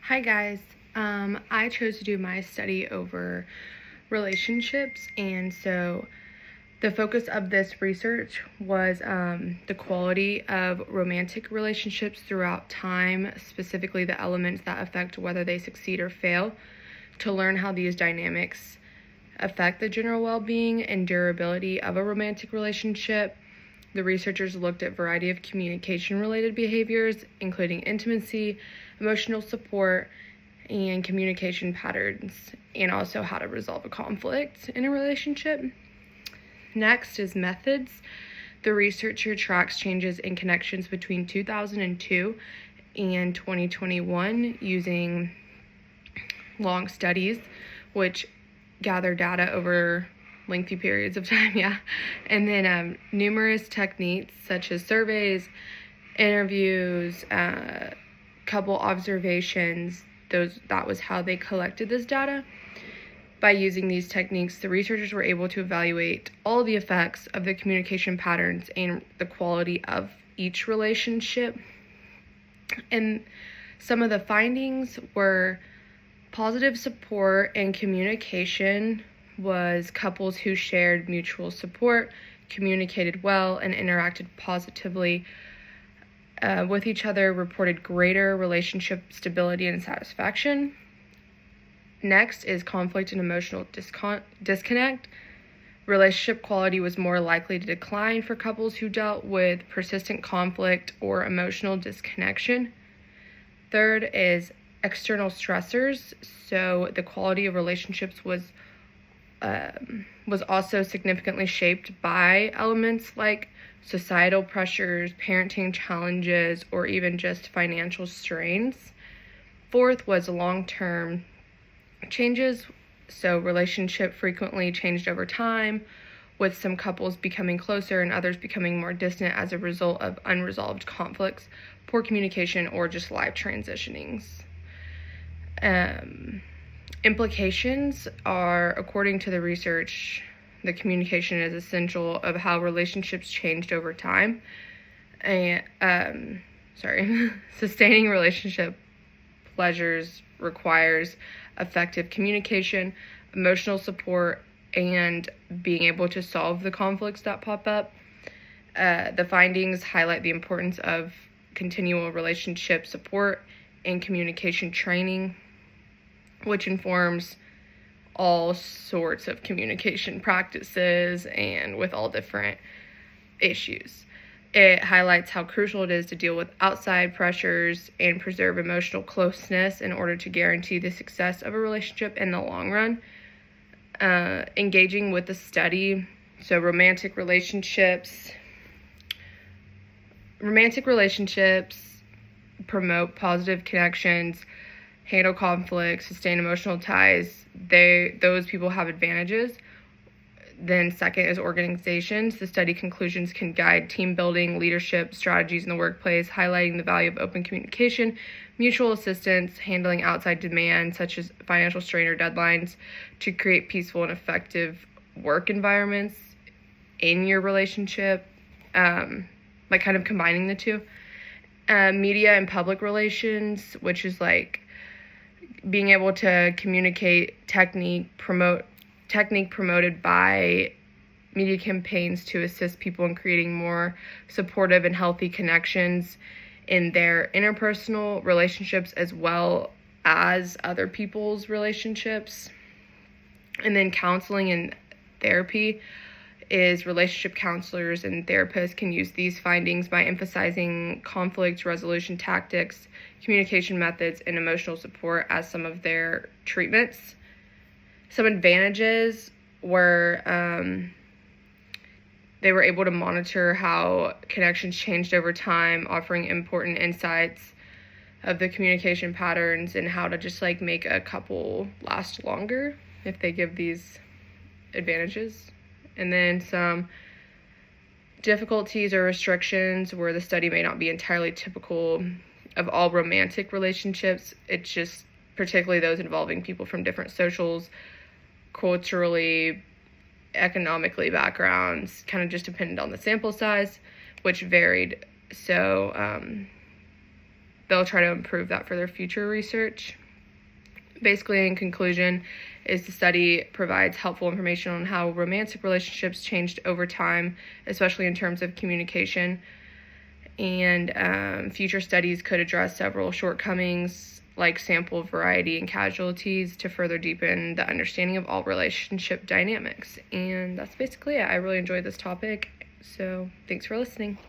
Hi guys. I chose to do my study over relationships, and so the focus of this research was the quality of romantic relationships throughout time, specifically the elements that affect whether they succeed or fail, to learn how these dynamics affect the general well-being and durability of a romantic relationship. The researchers looked at a variety of communication-related behaviors, including intimacy, emotional support, and communication patterns, and also how to resolve a conflict in a relationship. Next is methods. The researcher tracks changes in connections between 2002 and 2021 using long studies, which gather data over lengthy periods of time, and then numerous techniques such as surveys, interviews, couple observations. That was how they collected this data. By using these techniques, the researchers were able to evaluate all the effects of the communication patterns and the quality of each relationship. And some of the findings were positive support and communication was couples who shared mutual support, communicated well, and interacted positively with each other reported greater relationship stability and satisfaction. Next is conflict and emotional disconnect. Relationship quality was more likely to decline for couples who dealt with persistent conflict or emotional disconnection. Third is external stressors. So the quality of relationships was also significantly shaped by elements like societal pressures, parenting challenges, or even just financial strains. Fourth was long-term changes. So relationship frequently changed over time, with some couples becoming closer and others becoming more distant as a result of unresolved conflicts, poor communication, or just life transitionings. Implications are, according to the research, the communication is essential of how relationships changed over time. And sustaining relationship pleasures requires effective communication, emotional support, and being able to solve the conflicts that pop up. The findings highlight the importance of continual relationship support and communication training, which informs all sorts of communication practices and with all different issues. It highlights how crucial it is to deal with outside pressures and preserve emotional closeness in order to guarantee the success of a relationship in the long run. Engaging with the study. So romantic relationships promote positive connections, handle conflict, sustain emotional ties. Those people have advantages. Then second is organizations. The study conclusions can guide team building, leadership strategies in the workplace, highlighting the value of open communication, mutual assistance, handling outside demands such as financial strain or deadlines to create peaceful and effective work environments in your relationship, like kind of combining the two. Media and public relations, which is like being able to communicate technique promoted by media campaigns to assist people in creating more supportive and healthy connections in their interpersonal relationships as well as other people's relationships. And then counseling and therapy is relationship counselors and therapists can use these findings by emphasizing conflict resolution tactics, communication methods, and emotional support as some of their treatments. Some advantages were they were able to monitor how connections changed over time, offering important insights of the communication patterns and how to just like make a couple last longer if they give these advantages. And then some difficulties or restrictions where the study may not be entirely typical of all romantic relationships. It's just particularly those involving people from different socials, culturally, economically backgrounds, kind of just depended on the sample size, which varied. So they'll try to improve that for their future research. Basically, in conclusion, is the study provides helpful information on how romantic relationships changed over time, especially in terms of communication. And future studies could address several shortcomings like sample variety and casualties to further deepen the understanding of all relationship dynamics. And that's basically it. I really enjoyed this topic, so thanks for listening.